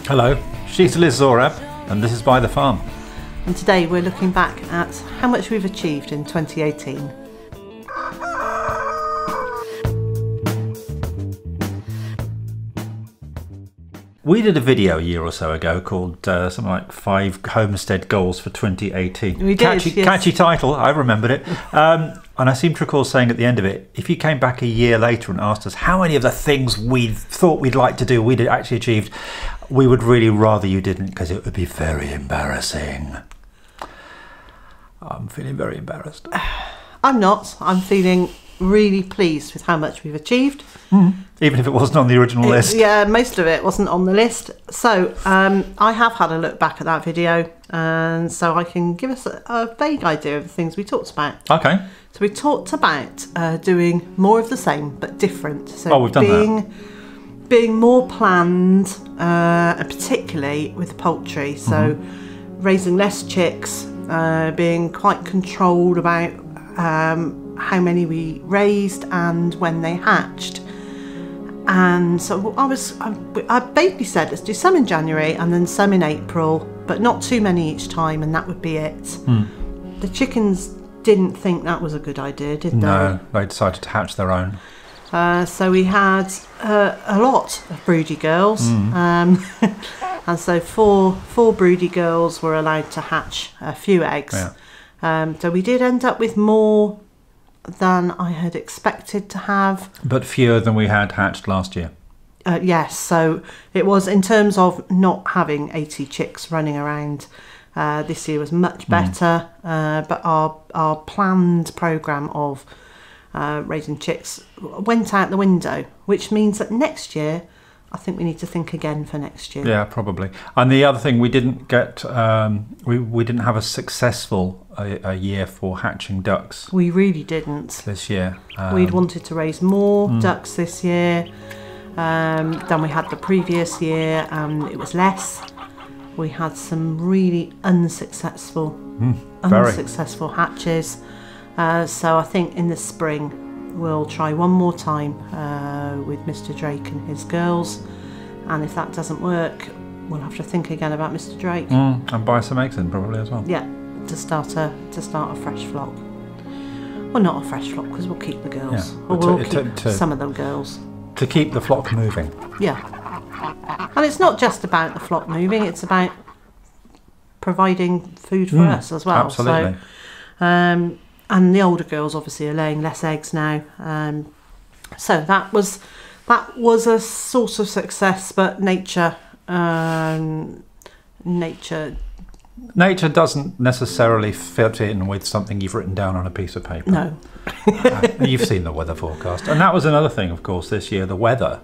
Hello, she's Liz Zorab, and this is Byther Farm. And today we're looking back at how much we've achieved in 2018. We did a video a year or so ago called something like 5 Homestead Goals for 2018. We did, yes. Catchy title, I remembered it. And I seem to recall saying at the end of it, if you came back a year later and asked us how many of the things we thought we'd like to do we'd actually achieved, we would really rather you didn't, because it would be very embarrassing. I'm feeling very embarrassed. I'm not. I'm feeling really pleased with how much we've achieved. Even if it wasn't on the original list. Yeah, most of it wasn't on the list. So I have had a look back at that video, and so I can give us a vague idea of the things we talked about. Okay. So we talked about doing more of the same but different. So we've done that. Being more planned, and particularly with the poultry. So raising less chicks, being quite controlled about how many we raised and when they hatched. And so I basically said, let's do some in January and then some in April, but not too many each time, and that would be it. The chickens didn't think that was a good idea, did they? No, they decided to hatch their own. So we had a lot of broody girls, and so four broody girls were allowed to hatch a few eggs. Yeah. So we did end up with more than I had expected to have. But fewer than we had hatched last year. Yes, so it was, in terms of not having 80 chicks running around, this year was much better. But our planned programme of raising chicks went out the window, which means that next year I think we need to think again for next year. Yeah, probably. And the other thing, we didn't get we didn't have a successful a year for hatching ducks. We really didn't this year. We'd wanted to raise more ducks this year than we had the previous year, and it was less. We had some really unsuccessful hatches. So I think in the spring we'll try one more time with Mr. Drake and his girls, and if that doesn't work, we'll have to think again about Mr. Drake and buy some eggs in probably as well. Yeah, to start a fresh flock. Well, not a fresh flock, because we'll keep the girls, or we'll keep some of them girls to keep the flock moving. Yeah, and it's not just about the flock moving; it's about providing food for us as well. Absolutely. So, and the older girls obviously are laying less eggs now. So that was a sort of success, but nature doesn't necessarily fit in with something you've written down on a piece of paper. No. You've seen the weather forecast. And that was another thing, of course, this year. The weather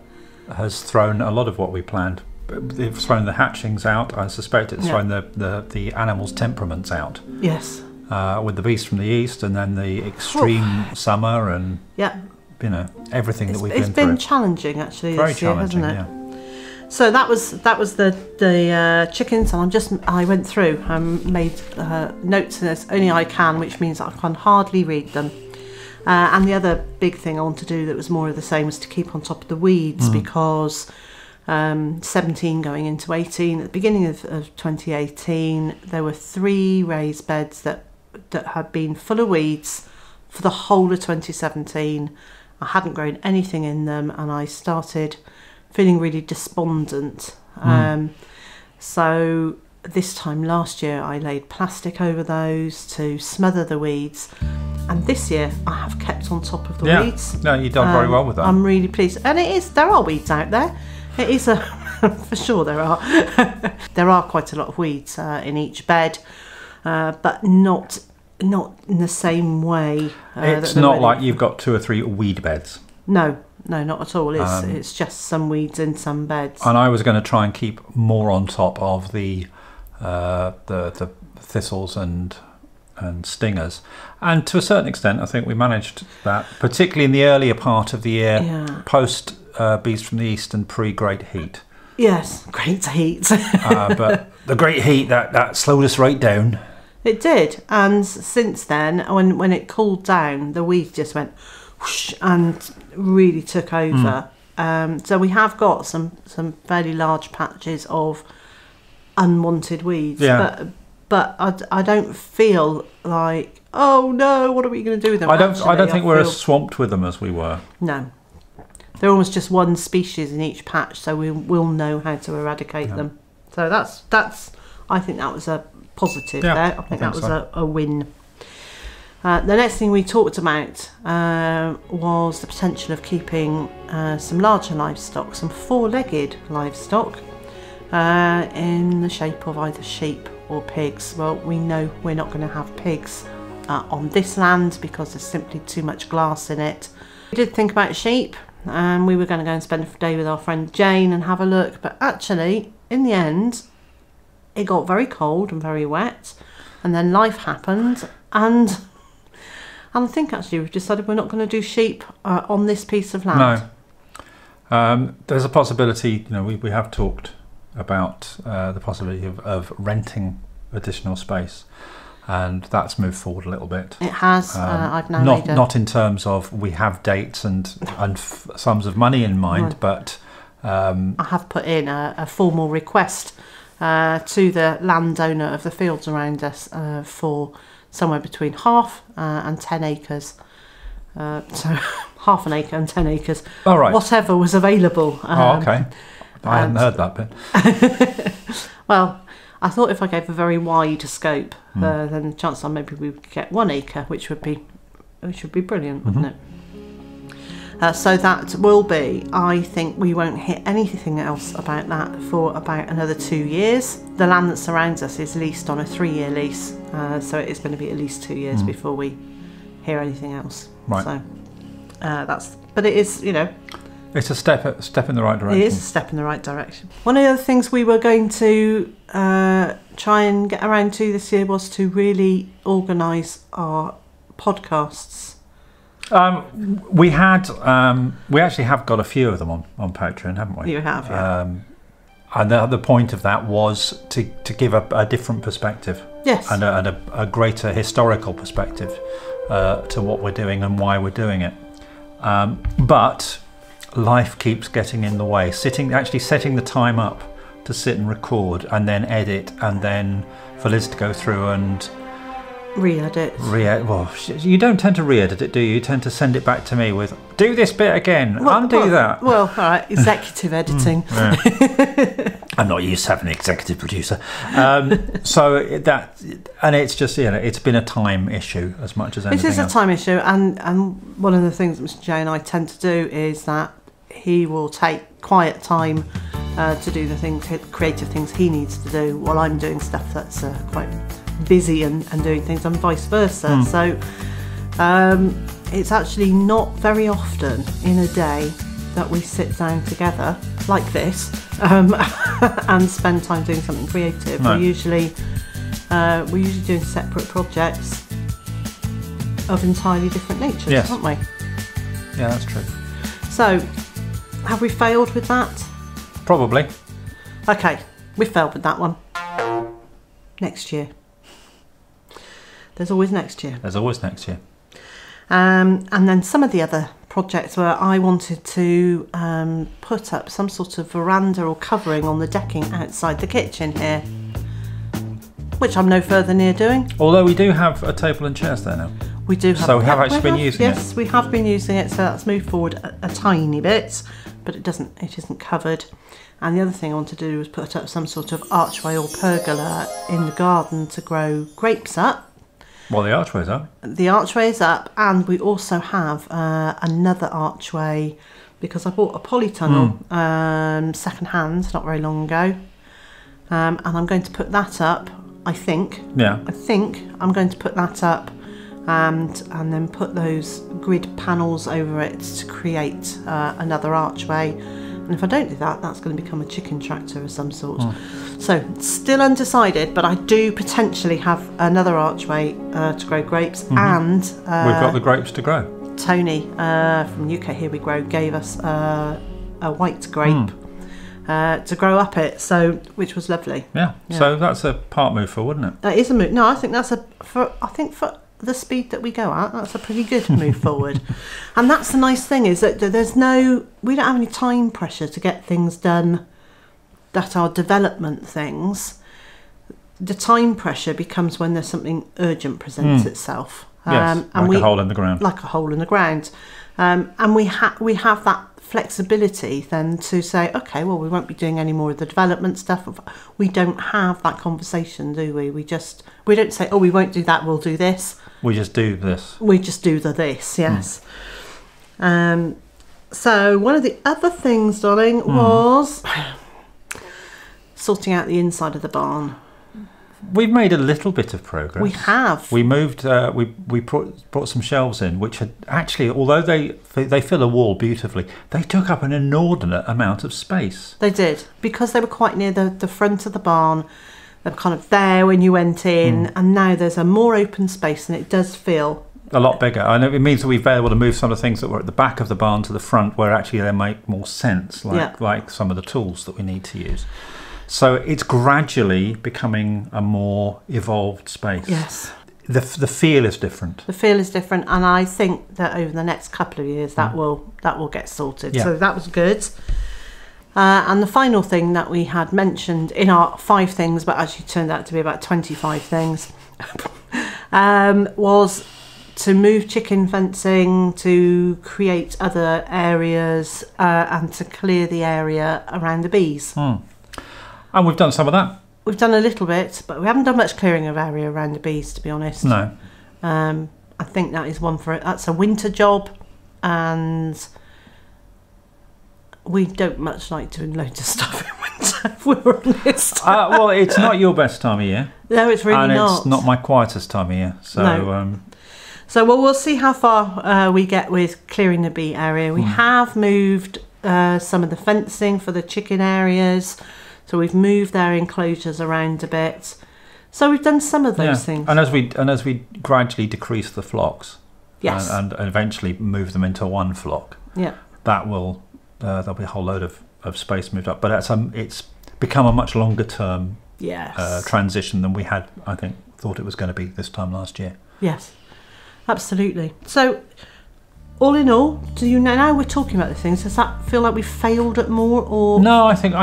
has thrown a lot of what we planned. It's thrown the hatchings out. I suspect it's thrown the animals' temperaments out. Yes. With the beast from the east, and then the extreme summer, and everything that we've been through. It's been challenging, actually, very this year, challenging, hasn't it? So that was the chickens, and I went through and made notes as only I can, which means I can hardly read them. And the other big thing I want to do that was more of the same was to keep on top of the weeds, because 17 going into 18, at the beginning of 2018, there were 3 raised beds that had been full of weeds for the whole of 2017. I hadn't grown anything in them, and I started feeling really despondent. So this time last year I laid plastic over those to smother the weeds, and this year I have kept on top of the weeds. No, you've done very well with that. I'm really pleased, and there are weeds out there. It is for sure there are. There are quite a lot of weeds in each bed, but not in the same way. It's not like you've got 2 or 3 weed beds. No, not at all. It's just some weeds in some beds. And I was going to try and keep more on top of the thistles and stingers, and to a certain extent, I think we managed that, particularly in the earlier part of the year, post Beast from the East and pre-Great Heat. Yes, Great Heat. But the Great Heat that slowed us right down. It did, and since then, when it cooled down, the weeds just went whoosh and really took over. So we have got some fairly large patches of unwanted weeds, but I don't feel like, oh no, what are we going to do with them? I don't think we're as swamped with them as we were. No, they're almost just one species in each patch, so we will know how to eradicate them. So that's I think that was a positive there. I think that was a win. The next thing we talked about was the potential of keeping some larger livestock, some four-legged livestock, in the shape of either sheep or pigs. Well, we know we're not going to have pigs on this land because there's simply too much glass in it. We did think about sheep, and we were going to go and spend a day with our friend Jane and have a look, but actually, in the end, it got very cold and very wet, and then life happened, and I think actually we've decided we're not going to do sheep on this piece of land. No. There's a possibility, we have talked about the possibility of renting additional space, and that's moved forward a little bit. It has. I've now not in terms of we have dates and sums of money in mind, but I have put in a formal request to the landowner of the fields around us for somewhere between half and 10 acres. So half an acre and 10 acres. Oh, right. Whatever was available. Okay. I hadn't heard that bit. Well, I thought if I gave a very wide scope, then the chance are maybe we could get 1 acre, which would be brilliant, wouldn't it? So that will be, I think we won't hit anything else about that for about another 2 years. The land that surrounds us is leased on a 3-year lease, so it is going to be at least 2 years before we hear anything else. Right. So but it is, it's a step in the right direction. It is a step in the right direction. One of the other things we were going to try and get around to this year was to really organise our podcasts. We actually have got a few of them on Patreon, haven't we? You have, yeah. And the point of that was to give a different perspective. Yes. And a greater historical perspective to what we're doing and why we're doing it. But life keeps getting in the way. Actually setting the time up to sit and record and then edit, and then for Liz to go through and re-edit. Well, you don't tend to re-edit it, do you? You tend to send it back to me with, do this bit again, undo that. Well, all right, executive editing. I'm not used to having an executive producer. So that, and it's just, it's been a time issue as much as anything else. It is a time issue, and one of the things that Mr. J and I tend to do is that he will take quiet time to do the creative things he needs to do, while I'm doing stuff that's quite busy and doing things, and vice versa. So it's actually not very often in a day that we sit down together like this and spend time doing something creative. No. We're usually doing separate projects of entirely different natures, yes. aren't we? Yeah, that's true. So have we failed with that? Probably. Okay, we failed with that one. Next year. There's always next year. There's always next year. And then some of the other projects where I wanted to put up some sort of veranda or covering on the decking outside the kitchen here, which I'm no further near doing. Although we do have a table and chairs there now. We do have. So we have actually been using it. Yes, we have been using it. So that's moved forward a tiny bit, but it isn't covered. And the other thing I wanted to do was put up some sort of archway or pergola in the garden to grow grapes up. Well, the archway's up. The archway is up, and we also have another archway because I bought a polytunnel second hand not very long ago, and I'm going to put that up. I think I'm going to put that up, and then put those grid panels over it to create another archway. And if I don't do that, that's going to become a chicken tractor of some sort. So, still undecided, but I do potentially have another archway to grow grapes. And we've got the grapes to grow. Tony from UK Here We Grow gave us a white grape to grow up it, which was lovely. Yeah. So that's a part move forward, isn't it? That is a move. No, I think that's the speed that we go at, that's a pretty good move forward. And that's the nice thing, is that we don't have any time pressure to get things done that are development things. The time pressure becomes when there's something urgent presents itself. Yes, and like a hole in the ground. Like a hole in the ground. And we have that flexibility then to say, okay, well, we won't be doing any more of the development stuff. We don't have that conversation, do we? We don't say, oh, we won't do that, we'll do this. We just do this. We just do this, yes. So one of the other things, darling, was sorting out the inside of the barn. We've made a little bit of progress. We have. We moved. We brought some shelves in, which had actually, although they fill a wall beautifully, they took up an inordinate amount of space. They did, because they were quite near the front of the barn. They were kind of there when you went in, and now there's a more open space, and it does feel a lot bigger. I know it means that we've been able to move some of the things that were at the back of the barn to the front, where actually they make more sense, like some of the tools that we need to use. So it's gradually becoming a more evolved space. Yes. The feel is different. The feel is different, and I think that over the next couple of years that will get sorted. Yeah. So that was good. And the final thing that we had mentioned in our 5 things, but actually turned out to be about 25 things, was to move chicken fencing, to create other areas, and to clear the area around the bees. And we've done some of that. We've done a little bit, but we haven't done much clearing of area around the bees, to be honest. No. I think that is that's a winter job, and we don't much like doing loads of stuff in winter, if we're honest. Well, it's not your best time of year. No, it's really not. And it's not my quietest time of year. So, no. So we'll see how far we get with clearing the bee area. We have moved some of the fencing for the chicken areas. So we've moved their enclosures around a bit. So we've done some of those things. And as we gradually decrease the flocks, yes, and eventually move them into one flock, that will there'll be a whole load of space moved up. But it's become a much longer term transition than we had, I think, thought it was going to be this time last year. Yes, absolutely. So all in all, do you now we're talking about the things? Does that feel like we failed at more, or no? I think.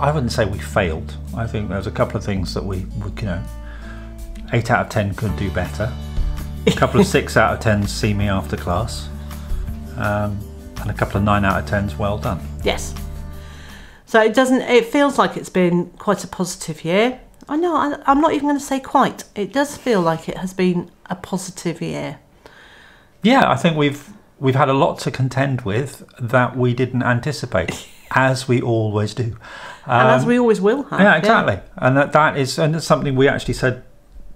I wouldn't say we failed. I think there's a couple of things that we 8 out of 10 could do better. A couple of 6 out of 10s see me after class, and a couple of 9 out of 10s well done. Yes. So it feels like it's been quite a positive year. I know. I'm not even going to say quite. It does feel like it has been a positive year. Yeah, I think we've had a lot to contend with that we didn't anticipate, as we always do. And as we always will have. Yeah, exactly. Yeah. And that's something we actually said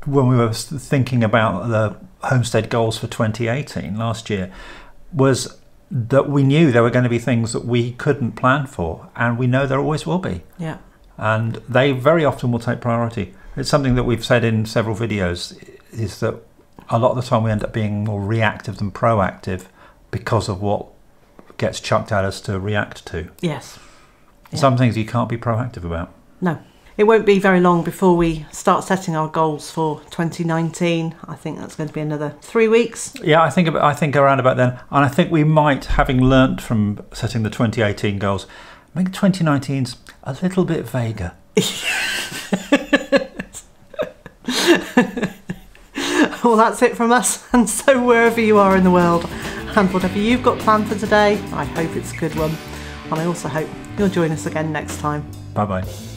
when we were thinking about the homestead goals for 2018 last year, was that we knew there were going to be things that we couldn't plan for, and we know there always will be. Yeah. And they very often will take priority. It's something that we've said in several videos, is that a lot of the time we end up being more reactive than proactive because of what gets chucked at us to react to. Yes. Yeah. Some things you can't be proactive about. No. It won't be very long before we start setting our goals for 2019. I think that's going to be another 3 weeks. Yeah, I think around about then. And I think we might, having learnt from setting the 2018 goals, make 2019's a little bit vaguer. Well, that's it from us. And so wherever you are in the world, and whatever you've got planned for today, I hope it's a good one. And I also hope you'll join us again next time. Bye-bye.